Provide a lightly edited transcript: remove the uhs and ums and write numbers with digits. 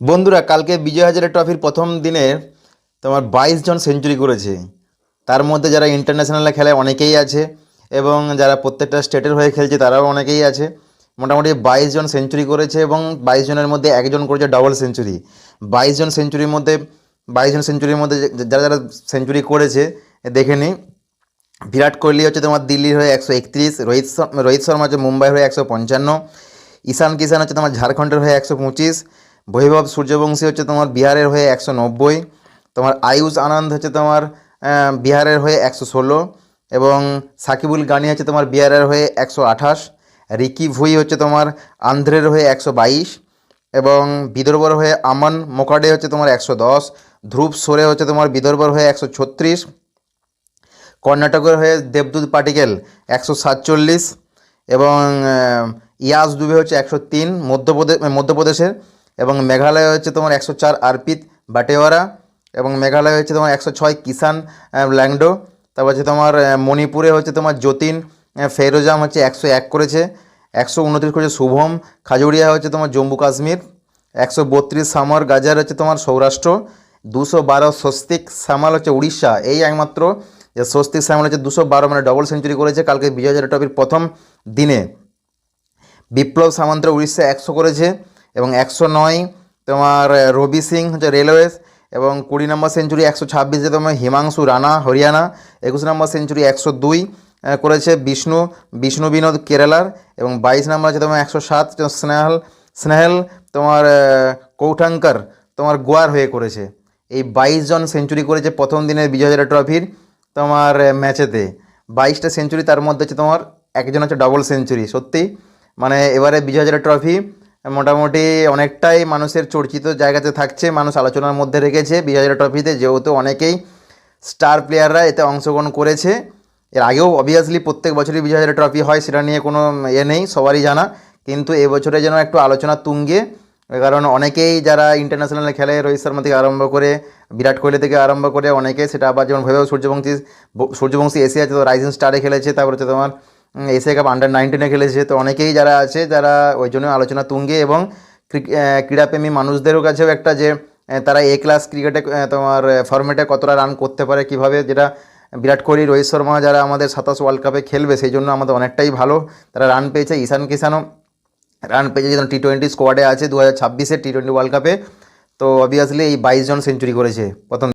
বন্ধুরা, কালকে বিজয় হাজারে ট্রফির প্রথম দিনে তোমার 22 জন সেঞ্চুরি করেছে। তার মধ্যে যারা ইন্টারন্যাশনালে খেলে অনেকেই আছে এবং যারা প্রত্যেকটা স্টেটের হয়ে খেলছে তারাও অনেকেই আছে। মোটামুটি 22 জন সেঞ্চুরি করেছে এবং 22 জনের মধ্যে একজন করেছে ডবল সেঞ্চুরি। 22 জন সেঞ্চুরির মধ্যে যারা যারা সেঞ্চুরি করেছে দেখে নিই। বিরাট কোহলি হচ্ছে তোমার দিল্লির হয়ে 131, রোহিত শর্মা হচ্ছে মুম্বাইয়ের হয়ে 155, ঈশান কিষান হচ্ছে তোমার ঝাড়খণ্ডের হয়ে 125, বৈভব সূর্যবংশী হচ্ছে তোমার বিহারের হয়ে 190, তোমার আয়ুষ আনন্দ হচ্ছে তোমার বিহারের হয়ে 116, এবং সাকিবুল গানি হচ্ছে তোমার বিহারের হয়ে 128, রিকি ভুই হচ্ছে তোমার আন্ধ্রের হয়ে 122, এবং বিদর্ভর হয়ে আমন মোকাডে হচ্ছে তোমার 110, ধ্রুব সোরে হচ্ছে তোমার বিদর্ভর হয়ে 136, কর্ণাটকের হয়ে দেবদূত পাটিকেল 147, এবং ইয়াস দুবে হচ্ছে 103 মধ্যপ্রদেশের, এবং মেঘালয় হচ্ছে তোমার 104 আরপিত বাটেওয়ারা, এবং মেঘালয় হচ্ছে তোমার 106 কিষান ল্যাংডো। তারপর হচ্ছে তোমার মণিপুরে হচ্ছে তোমার যতীন ফেরোজাম হচ্ছে 101 করেছে, 129 করেছে শুভম খাজুরিয়া হচ্ছে তোমার জম্মু কাশ্মীর, 132 সামর গাজার হচ্ছে তোমার সৌরাষ্ট্র, 212 স্বস্তিক সামাল হচ্ছে উড়িষ্যা। এই একমাত্র যে স্বস্তিক সামাল হচ্ছে 212 মানে ডবল সেঞ্চুরি করেছে কালকে বিজয় হাজারে ট্রফির প্রথম দিনে। বিপ্লব সামন্ত উড়িষ্যা 100 করেছে, এবং 109 তোমার রবি সিং হচ্ছে রেলওয়েজ, এবং 20 নম্বর সেঞ্চুরি 126 তোমার হিমাংশু রানা হরিয়ানা, 21 নম্বর সেঞ্চুরি 102 করেছে বিষ্ণু বিনোদ কেরালার, এবং 22 নম্বর আছে তোমার 107 স্নেহাল তোমার কৌঠাঙ্কার তোমার গোয়ার হয়ে করেছে। এই 22 জন সেঞ্চুরি করেছে প্রথম দিনের বিজয় হাজারে ট্রফির তোমার ম্যাচেতে। 22টা সেঞ্চুরি, তার মধ্যে হচ্ছে তোমার একজন হচ্ছে ডবল সেঞ্চুরি। সত্যি মানে এবারে বিজয় হাজারে ট্রফি মোটামুটি অনেকটাই মানুষের চর্চিত জায়গাতে থাকছে, মানুষ আলোচনার মধ্যে রেখেছে বিজয় হাজারে ট্রফিতে, যেহেতু অনেকেই স্টার প্লেয়াররা এতে অংশগ্রহণ করেছে। এর আগেও অবভিয়াসলি প্রত্যেক বছরই বিজয় হাজারে ট্রফি হয়, সেটা নিয়ে কোনো নেই, সবারই জানা। কিন্তু এবছরে যেন একটু আলোচনা তুঙ্গে, কারণ অনেকেই যারা ইন্টারন্যাশনালে খেলে, রোহিত শর্মা থেকে আরম্ভ করে বিরাট কোহলি থেকে আরম্ভ করে অনেকে, সেটা আবার যেমন ভৈভব সূর্যবংশী এশিয়াতে তো রাইজিং স্টারে খেলেছে, তারপর হচ্ছে তোমার এশিয়া কাপ আন্ডার 19 খেলেছে। তো অনেকেই যারা আছে যারা ওই জন্য আলোচনা তুঙ্গে, এবং ক্রীড়াপ্রেমী মানুষদেরও কাছেও একটা যে তারা এ ক্লাস ক্রিকেটে তোমার ফরম্যাটে কতটা রান করতে পারে কীভাবে, যেটা বিরাট কোহলি রোহিত শর্মা যারা আমাদের 27 ওয়ার্ল্ড কাপে খেলবে সেই জন্য আমাদের অনেকটাই ভালো তারা রান পেয়েছে। ঈশান কিষানও রান পেয়েছে, যেন T20 স্কোয়াডে আছে 2026-এর T20 ওয়ার্ল্ড কাপে। তো অবভিয়াসলি এই 22 জন সেঞ্চুরি করেছে প্রথম